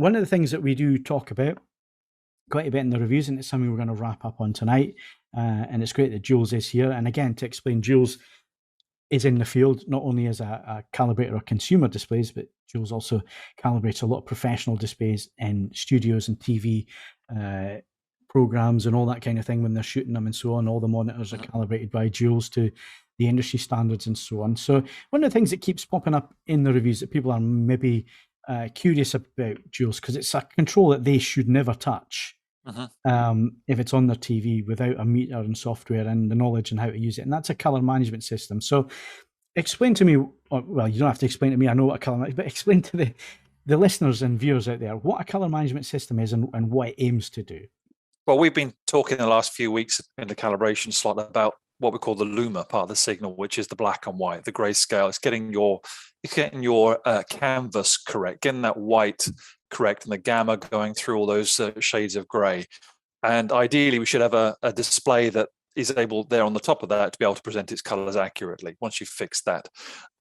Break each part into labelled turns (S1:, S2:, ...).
S1: one of the things that we do talk about quite a bit in the reviews, and it's something we're going to wrap up on tonight, and it's great that Jules is here. And again, to explain, Jules is in the field, not only as a calibrator of consumer displays, but Jules also calibrates a lot of professional displays in studios and TV programs and all that kind of thing when they're shooting them and so on. All the monitors are calibrated by Jules to the industry standards and so on. So one of the things that keeps popping up in the reviews that people are maybe curious about, Jules, because it's a control that they should never touch if it's on their TV without a meter and software and the knowledge and how to use it. And that's a color management system. So explain to me, well, you don't have to explain to me, I know what a color management, but explain to the listeners and viewers out there what a color management system is and what it aims to do.
S2: Well, we've been talking in the last few weeks in the calibration slot about what we call the luma part of the signal, which is the black and white, the grayscale. It's getting your canvas correct, getting that white correct, and the gamma going through all those shades of gray. And ideally, we should have a display that is able there on the top of that to be able to present its colors accurately once you've fixed that.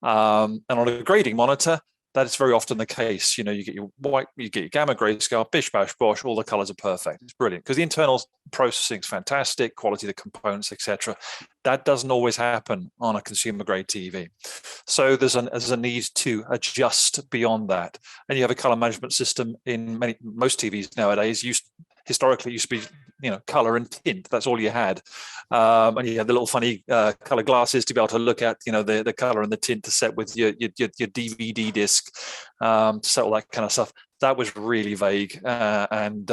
S2: And on a grading monitor, that is very often the case. You get your white, you get your gamma, grayscale, bish, bash, bosh, all the colors are perfect. It's brilliant because the internal processing is fantastic, quality of the components, etc. That doesn't always happen on a consumer grade TV. So there's a need to adjust beyond that. And you have a color management system in most TVs nowadays. Historically, it used to be, color and tint. That's all you had. And you had the little funny color glasses to be able to look at, the color and the tint to set with your DVD disc, to set all that kind of stuff. That was really vague and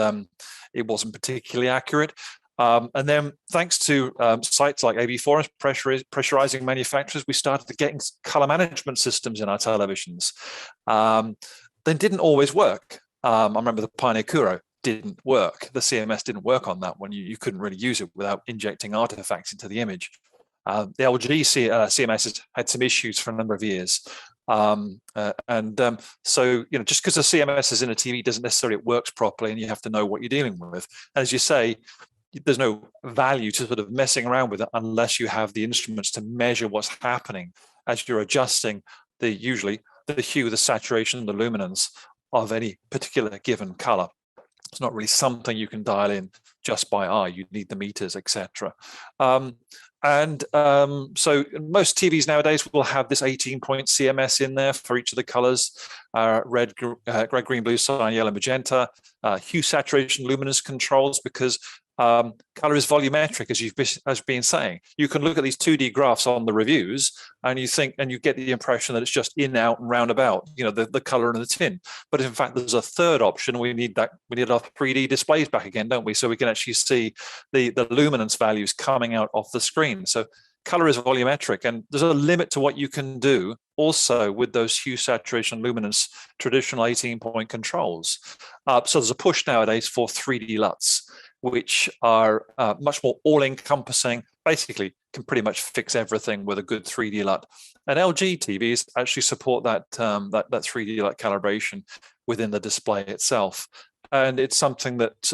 S2: it wasn't particularly accurate. And then thanks to sites like AVForums, pressurizing manufacturers, we started getting color management systems in our televisions. They didn't always work. I remember the Pioneer Kuro didn't work. The CMS didn't work on that one. You couldn't really use it without injecting artifacts into the image. The LG CMS has had some issues for a number of years. So, just because the CMS is in a TV doesn't necessarily it works properly, and you have to know what you're dealing with. As you say, there's no value to sort of messing around with it unless you have the instruments to measure what's happening as you're adjusting usually the hue, the saturation, the luminance of any particular given color. It's not really something you can dial in just by eye. You need the meters, etc. So most TVs nowadays will have this 18-point CMS in there for each of the colors: red, green, blue, cyan, yellow, magenta. Hue, saturation, luminance controls, because color is volumetric, as you've been saying. You can look at these 2D graphs on the reviews, and you get the impression that it's just in, out, and roundabout, the color and the tint. But in fact, there's a third option. We need our 3D displays back again, don't we? So we can actually see the luminance values coming out off the screen. So color is volumetric, and there's a limit to what you can do also with those hue, saturation, luminance, traditional 18-point controls. So there's a push nowadays for 3D LUTs, which are much more all-encompassing, basically can pretty much fix everything with a good 3D LUT. And LG TVs actually support that 3D LUT calibration within the display itself. And it's something that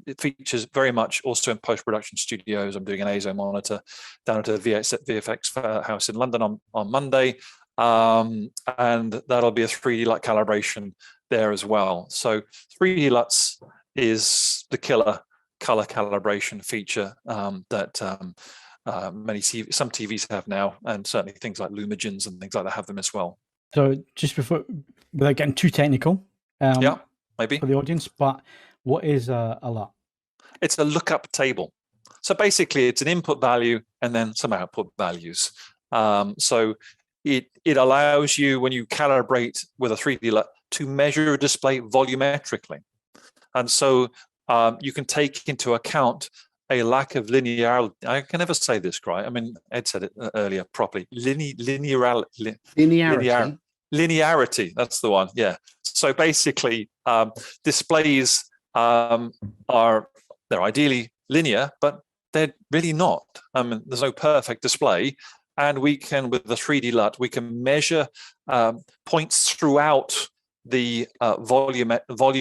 S2: it features very much also in post-production studios. I'm doing an ASO monitor down at a VFX house in London on Monday, and that'll be a 3D LUT calibration there as well. So 3D LUTs is the killer color calibration feature that some TVs have now, and certainly things like Lumigens and things like that have them as well.
S1: So just without getting too technical,
S2: maybe
S1: for the audience, but what is a LUT?
S2: It's a lookup table. So basically, it's an input value and then some output values. So it allows you, when you calibrate with a 3D LUT, to measure a display volumetrically, and so you can take into account a lack of linearity. I can never say this right. I mean, Ed said it earlier properly. Linearity. That's the one. Yeah. So basically, displays they're ideally linear, but they're really not. I mean, there's no perfect display, and we can, with the 3D LUT, we can measure points throughout the volume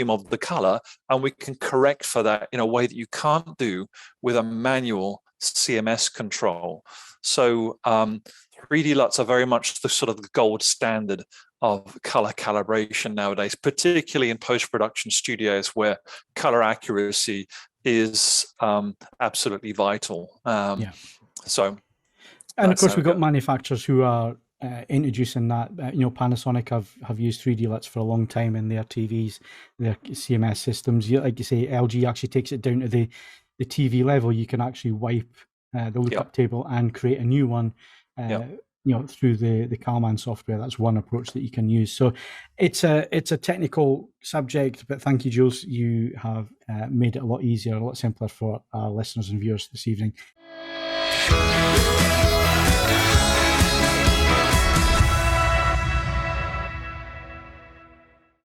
S2: of the color, and we can correct for that in a way that you can't do with a manual CMS control. So 3D 3D LUTs are very much the sort of the gold standard of color calibration nowadays, particularly in post-production studios where color accuracy is absolutely vital. So,
S1: and of course, we've got manufacturers who are introducing that. Panasonic have used 3D LUTs for a long time in their TVs, their CMS systems. Like you say, LG actually takes it down to the TV level. You can actually wipe the lookup table and create a new one. Through the Calman software. That's one approach that you can use. So it's a technical subject, but thank you, Jules. You have made it a lot easier, a lot simpler for our listeners and viewers this evening.